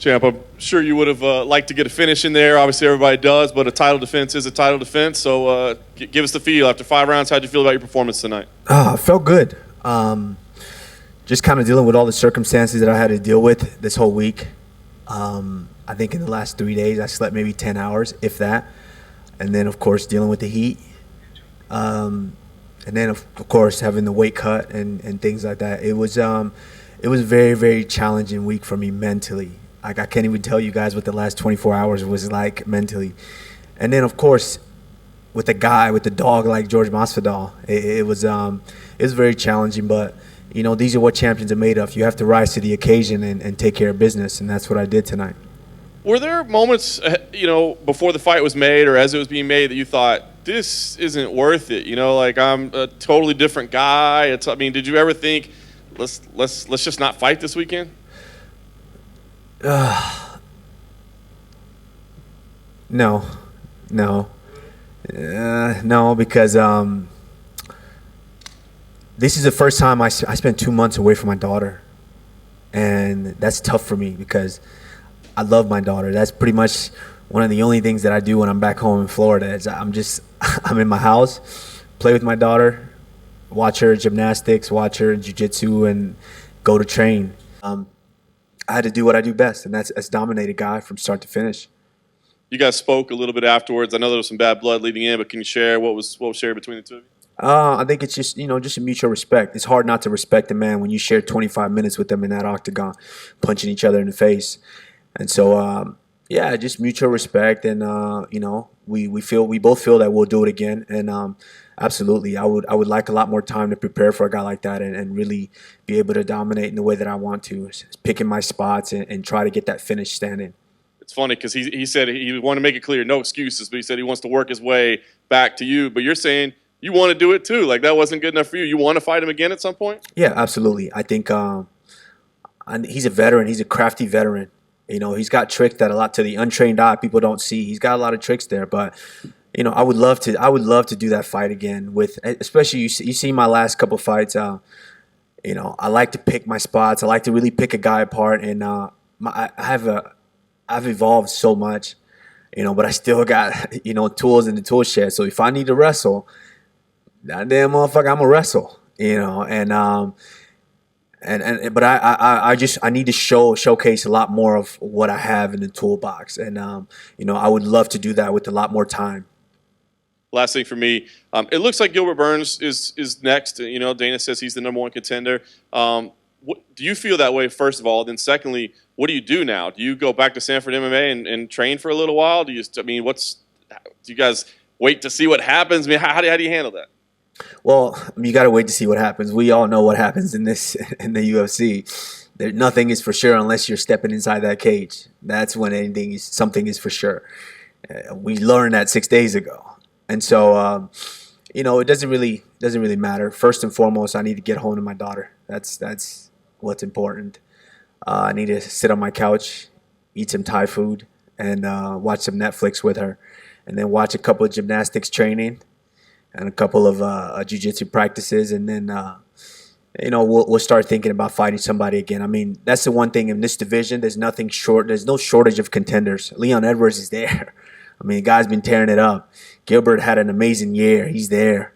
Champ, I'm sure you would have liked to get a finish in there. Obviously, everybody does, but a title defense is a title defense. So give us the feel. After 5 rounds, how'd you feel about your performance tonight? I felt good. Just kind of dealing with all the circumstances that I had to deal with this whole week. I think in the last 3 days, I slept maybe 10 hours, if that. And then, of course, dealing with the heat. And then, of course, having the weight cut and things like that. It was a very, very challenging week for me mentally. Like, I can't even tell you guys what the last 24 hours was like mentally. And then, of course, with a guy, with a dog like Jorge Masvidal, it was very challenging. But, you know, these are what champions are made of. You have to rise to the occasion and take care of business, and that's what I did tonight. Were there moments, before the fight was made or as it was being made that you thought, this isn't worth it? Like, I'm a totally different guy. Did you ever think, let's just not fight this weekend? No, because this is the first time I spent 2 months away from my daughter, and that's tough for me because I love my daughter. That's pretty much one of the only things that I do when I'm back home in Florida. Is I'm in my house, play with my daughter, watch her gymnastics, watch her jiu-jitsu, and go to train. I had to do what I do best, and that's dominate a guy from start to finish. You guys spoke a little bit afterwards. I know there was some bad blood leading in, but can you share what was shared between the two of you? I think it's just a mutual respect. It's hard not to respect a man when you share 25 minutes with them in that octagon, punching each other in the face. And so, just mutual respect, and we both feel that we'll do it again. And absolutely, I would like a lot more time to prepare for a guy like that and really be able to dominate in the way that I want to, picking my spots and try to get that finish standing. It's funny because he said he wanted to make it clear, no excuses, but he said he wants to work his way back to you. But you're saying you want to do it too. Like, that wasn't good enough for you. You want to fight him again at some point? Yeah, absolutely. I think he's a veteran. He's a crafty veteran. He's got tricks that a lot to the untrained eye people don't see. He's got a lot of tricks there, but I would love to do that fight again. With especially you see my last couple fights. I like to pick my spots. I like to really pick a guy apart, and I've evolved so much, but I still got tools in the tool shed. So if I need to wrestle, that damn motherfucker, I'm gonna wrestle. But I need to showcase a lot more of what I have in the toolbox, and I would love to do that with a lot more time. Last thing for me, it looks like Gilbert Burns is next. Dana says he's the #1 contender. Do you feel that way, first of all? Then secondly, what do you do now? Do you go back to Sanford MMA and train for a little while? Do you guys wait to see what happens? How do you handle that? Well, you got to wait to see what happens. We all know what happens in the UFC. Nothing is for sure unless you're stepping inside that cage. That's when something is for sure. We learned that 6 days ago, and so it doesn't really matter. First and foremost, I need to get home to my daughter. That's what's important. I need to sit on my couch, eat some Thai food, and watch some Netflix with her, and then watch a couple of gymnastics training and a couple of jiu-jitsu practices, and then we'll start thinking about fighting somebody again. That's the one thing in this division. There's no shortage of contenders. Leon Edwards is there. The guy's been tearing it up. Gilbert had an amazing year. He's there.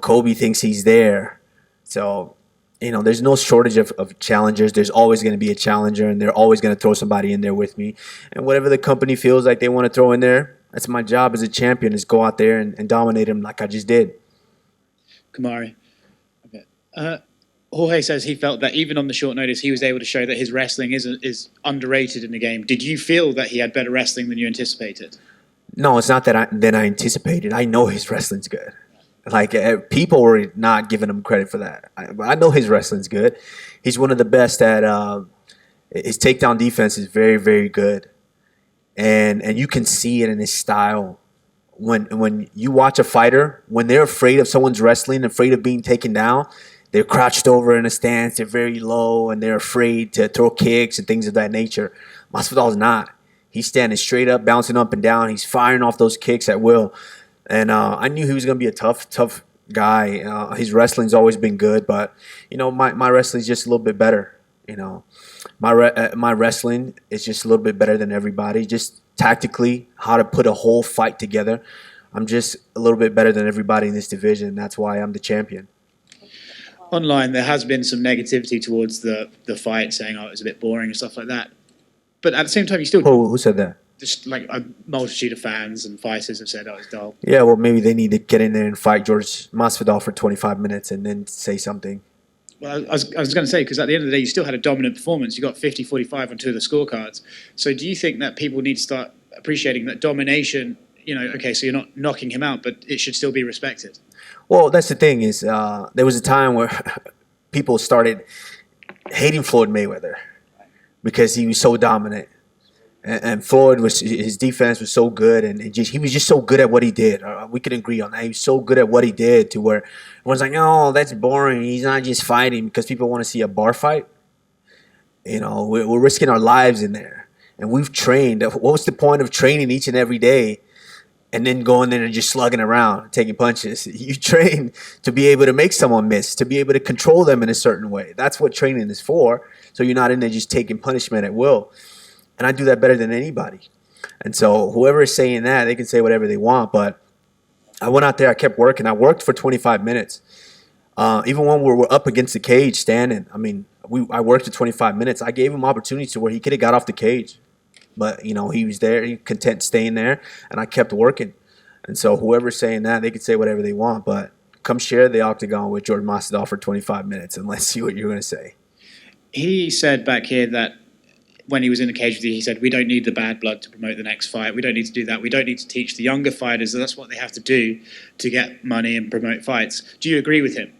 Kobe thinks he's there. So, there's no shortage of challengers. There's always going to be a challenger, and they're always going to throw somebody in there with me. And whatever the company feels like they want to throw in there, that's my job as a champion, is go out there and dominate him like I just did. Kamaru, Jorge says he felt that even on the short notice, he was able to show that his wrestling is underrated in the game. Did you feel that he had better wrestling than you anticipated? No, it's not that I anticipated. I know his wrestling's good. Like, people were not giving him credit for that. I know his wrestling's good. He's one of the best at his takedown defense is very, very good. And you can see it in his style. When you watch a fighter, when they're afraid of someone's wrestling, afraid of being taken down, they're crouched over in a stance, they're very low, and they're afraid to throw kicks and things of that nature. Masvidal's not. He's standing straight up, bouncing up and down. He's firing off those kicks at will. And I knew he was going to be a tough guy. His wrestling's always been good, but, my wrestling's just a little bit better. You know, my wrestling is just a little bit better than everybody. Just tactically, how to put a whole fight together. I'm just a little bit better than everybody in this division. That's why I'm the champion. Online, there has been some negativity towards the fight, saying, "Oh, it was a bit boring" and stuff like that. But at the same time, you still Who said that? just like a multitude of fans and fighters have said, "Oh, it's dull." Yeah, well, maybe they need to get in there and fight Jorge Masvidal for 25 minutes and then say something. Well, I was going to say, because at the end of the day, you still had a dominant performance. You got 50-45 on two of the scorecards. So do you think that people need to start appreciating that domination? You know, okay, so you're not knocking him out, but it should still be respected. Well, that's the thing is there was a time where people started hating Floyd Mayweather because he was so dominant. And Floyd his defense was so good, and he was just so good at what he did. We can agree on that. He was so good at what he did to where everyone's like, "Oh, that's boring. He's not just fighting," because people want to see a bar fight. You know, we're risking our lives in there, and we've trained. What was the point of training each and every day, and then going in and just slugging around, taking punches? You train to be able to make someone miss, to be able to control them in a certain way. That's what training is for. So you're not in there just taking punishment at will. And I do that better than anybody. And so whoever is saying that, they can say whatever they want. But I went out there, I kept working. I worked for 25 minutes. Even when we were up against the cage standing, I mean, I worked for 25 minutes. I gave him opportunities to where he could have got off the cage. But, you know, he was there, he content staying there, and I kept working. And so whoever's saying that, they can say whatever they want. But come share the octagon with Jorge Masvidal for 25 minutes, and let's see what you're going to say. He said back here that when he was in the cage with you, he said, "We don't need the bad blood to promote the next fight. We don't need to do that. We don't need to teach the younger fighters that that's what they have to do to get money and promote fights." Do you agree with him?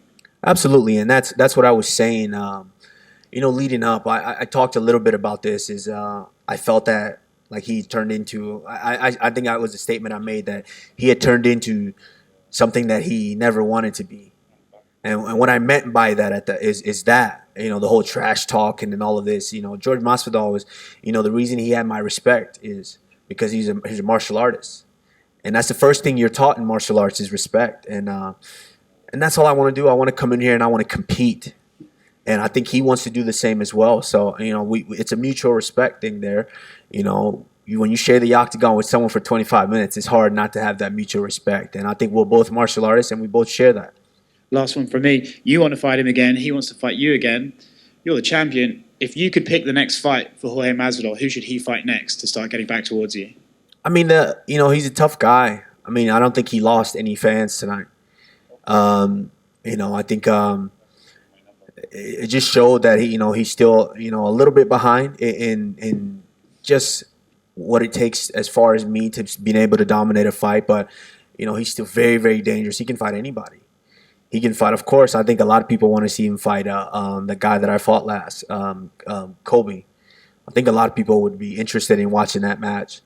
Absolutely, and that's what I was saying. You know, leading up, I talked a little bit about this. I felt that like he turned into. I think that was a statement I made that he had turned into something that he never wanted to be. And what I meant by that is that, you know, the whole trash talk and all of this, you know, Jorge Masvidal was, you know, the reason he had my respect is because he's a martial artist. And that's the first thing you're taught in martial arts is respect. And that's all I want to do. I want to come in here and I want to compete. And I think he wants to do the same as well. So, you know, it's a mutual respect thing there. You know, when you share the octagon with someone for 25 minutes, it's hard not to have that mutual respect. And I think we're both martial artists and we both share that. Last one from me. You want to fight him again. He wants to fight you again. You're the champion. If you could pick the next fight for Jorge Masvidal, who should he fight next to start getting back towards you? I mean, you know, he's a tough guy. I mean, I don't think he lost any fans tonight. You know, I think it just showed that he's still, you know, a little bit behind in just what it takes as far as me to being able to dominate a fight. But, you know, he's still very, very dangerous. He can fight anybody. He can fight. Of course, I think a lot of people want to see him fight the guy that I fought last, Kobe. I think a lot of people would be interested in watching that match.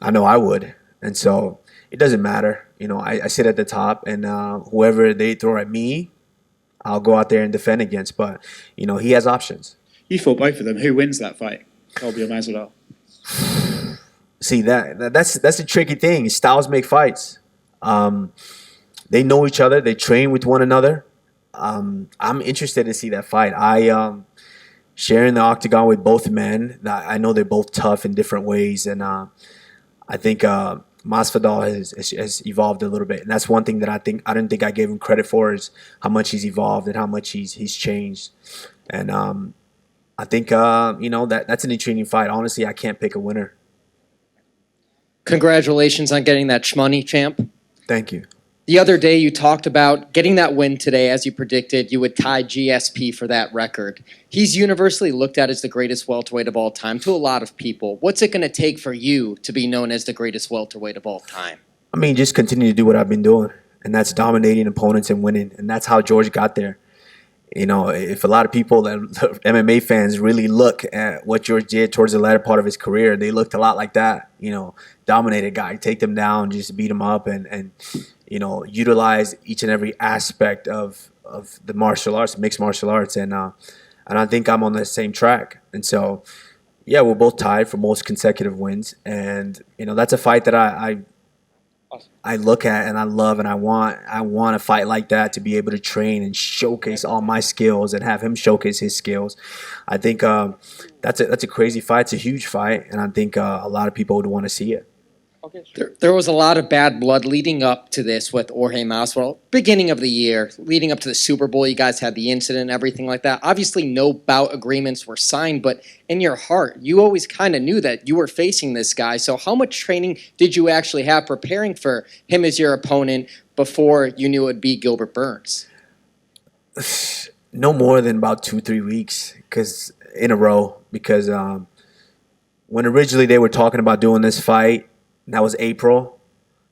I know I would. And so it doesn't matter. You know, I sit at the top, and whoever they throw at me, I'll go out there and defend against. But, you know, he has options. You fought both of them. Who wins that fight, Colby or Masvidal? See, that's a tricky thing. Styles make fights. They know each other. They train with one another. I'm interested to see that fight. Sharing the octagon with both men. I know they're both tough in different ways, and I think Masvidal has evolved a little bit. And that's one thing that I didn't think I gave him credit for is how much he's evolved and how much he's changed. And I think you know that's an intriguing fight. Honestly, I can't pick a winner. Congratulations on getting that shmoney, champ. Thank you. The other day you talked about getting that win today, as you predicted, you would tie GSP for that record. He's universally looked at as the greatest welterweight of all time to a lot of people. What's it going to take for you to be known as the greatest welterweight of all time? I mean, just continue to do what I've been doing, and that's dominating opponents and winning, and that's how George got there. You know, if a lot of people, MMA fans, really look at what George did towards the latter part of his career, they looked a lot like that. You know, dominate a guy, take them down, just beat them up, and you know, utilize each and every aspect of the martial arts, mixed martial arts, and I think I'm on the same track. And so, yeah, we're both tied for most consecutive wins, and you know, that's a fight that I look at and I love and I want a fight like that to be able to train and showcase all my skills and have him showcase his skills. I think that's a crazy fight. It's a huge fight, and I think a lot of people would want to see it. There was a lot of bad blood leading up to this with Jorge Masvidal. Beginning of the year, leading up to the Super Bowl, you guys had the incident, everything like that. Obviously, no bout agreements were signed, but in your heart, you always kind of knew that you were facing this guy. So how much training did you actually have preparing for him as your opponent before you knew it would be Gilbert Burns? No more than about 2-3 weeks in a row because when originally they were talking about doing this fight, and that was April.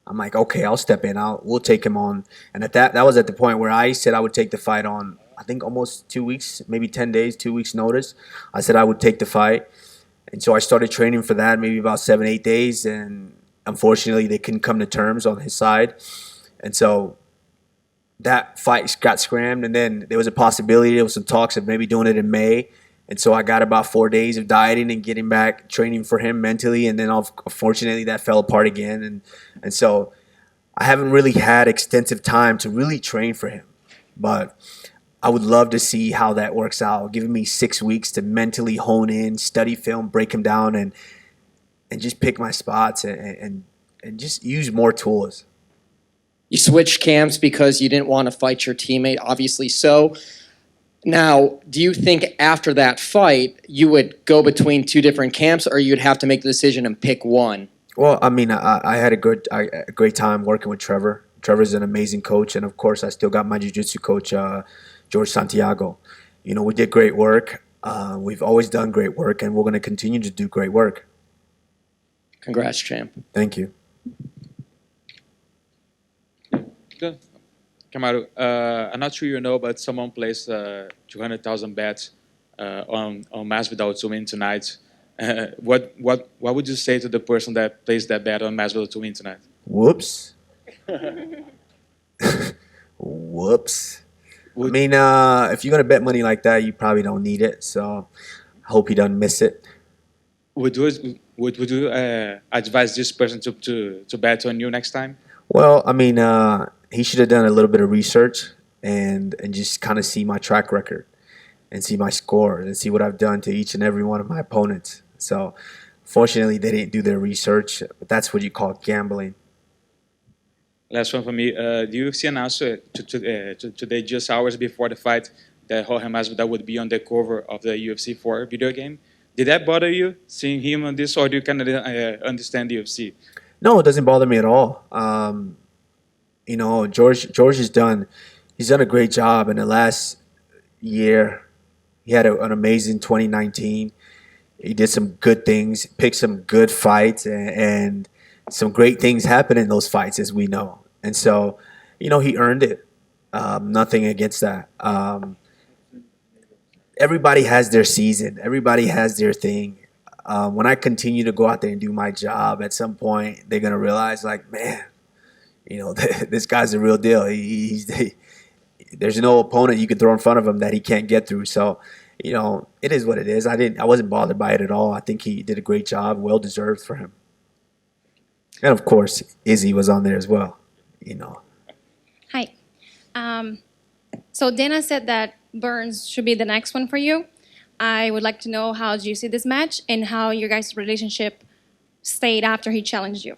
I'm like, okay, I'll step in. We'll take him on. And that was at the point where I said I would take the fight on, I think almost 2 weeks, maybe 10 days, 2 weeks notice. I said I would take the fight. And so I started training for that maybe about 7-8 days. And unfortunately, they couldn't come to terms on his side. And so that fight got scrammed. And then there was a possibility, there was some talks of maybe doing it in May. And so I got about 4 days of dieting and getting back, training for him mentally. And then unfortunately that fell apart again. And so I haven't really had extensive time to really train for him. But I would love to see how that works out, giving me 6 weeks to mentally hone in, study film, break him down, and just pick my spots and just use more tools. You switched camps because you didn't want to fight your teammate, obviously so. Now, do you think after that fight you would go between two different camps, or you'd have to make the decision and pick one? Well, I mean, I had a great time working with Trevor. Trevor's an amazing coach, and of course, I still got my jiu-jitsu coach, George Santiago. You know, we did great work. We've always done great work, and we're going to continue to do great work. Congrats, champ. Thank you. Good. Kamaru, I'm not sure you know, but someone placed 200,000 bets on Masvidal to win tonight. What would you say to the person that placed that bet on Masvidal to win tonight? Whoops. Whoops. I mean, if you're going to bet money like that, you probably don't need it. So I hope he doesn't miss it. Would you advise this person to bet on you next time? Well, I mean, he should have done a little bit of research and just kind of see my track record and see my score and see what I've done to each and every one of my opponents. So, fortunately, they didn't do their research, but that's what you call gambling. Last one for me. The UFC announced today, just hours before the fight, that Jorge Masvidal would be on the cover of the UFC 4 video game. Did that bother you, seeing him on this, or do you kind of understand the UFC? No, it doesn't bother me at all. You know, George he's done a great job in the last year. He had an amazing 2019. He did some good things, picked some good fights, and some great things happened in those fights, as we know. And so, you know, he earned it. Nothing against that. Everybody has their season. Everybody has their thing. When I continue to go out there and do my job, at some point they're gonna realize, like, man, you know, this guy's the real deal. There's no opponent you can throw in front of him that he can't get through. So, you know, it is what it is. I wasn't bothered by it at all. I think he did a great job, well deserved for him. And of course, Izzy was on there as well. You know. Hi. So Dana said that Burns should be the next one for you. I would like to know how you see this match and how your guys' relationship stayed after he challenged you.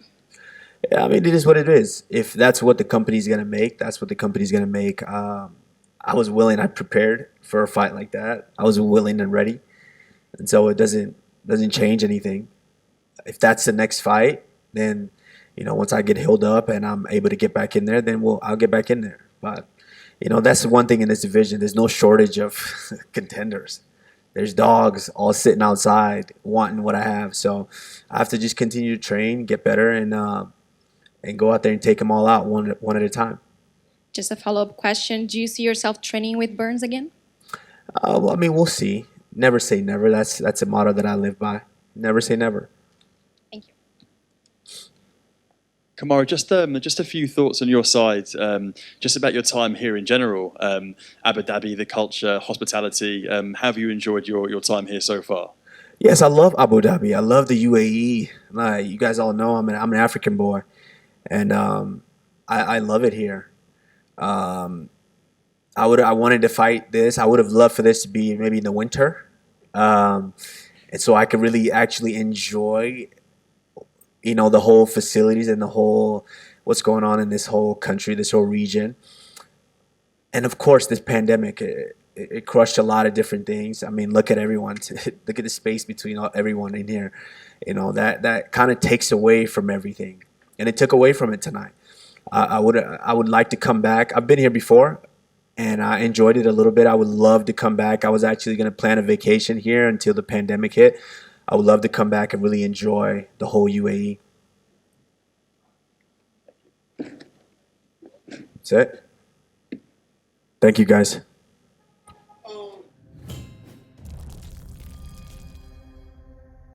Yeah, I mean, it is what it is. If that's what the company's going to make, that's what the company's going to make. I was willing. I prepared for a fight like that. I was willing and ready. And so it doesn't change anything. If that's the next fight, then, you know, once I get healed up and I'm able to get back in there, then I'll get back in there. But, you know, that's the one thing in this division. There's no shortage of contenders. There's dogs all sitting outside wanting what I have. So I have to just continue to train, get better, and go out there and take them all out one at a time. Just a follow-up question. Do you see yourself training with Burns again? Well, I mean, we'll see. Never say never. That's a motto that I live by. Never say never. Thank you. Kamaru, just a few thoughts on your side, just about your time here in general. Abu Dhabi, the culture, hospitality. How have you enjoyed your time here so far? Yes, I love Abu Dhabi. I love the UAE. You guys all know I'm an African boy, and I love it here. I wanted to fight this. I would have loved for this to be maybe in the winter, and so I could really actually enjoy, the whole facilities and the whole what's going on in this whole country, this whole region. And of course, this pandemic, it crushed a lot of different things. I mean, look at everyone. Look at the space between everyone in here. That kind of takes away from everything, and it took away from it tonight. I would like to come back. I've been here before, and I enjoyed it a little bit. I would love to come back. I was actually going to plan a vacation here until the pandemic hit. I would love to come back and really enjoy the whole UAE. That's it. Thank you, guys.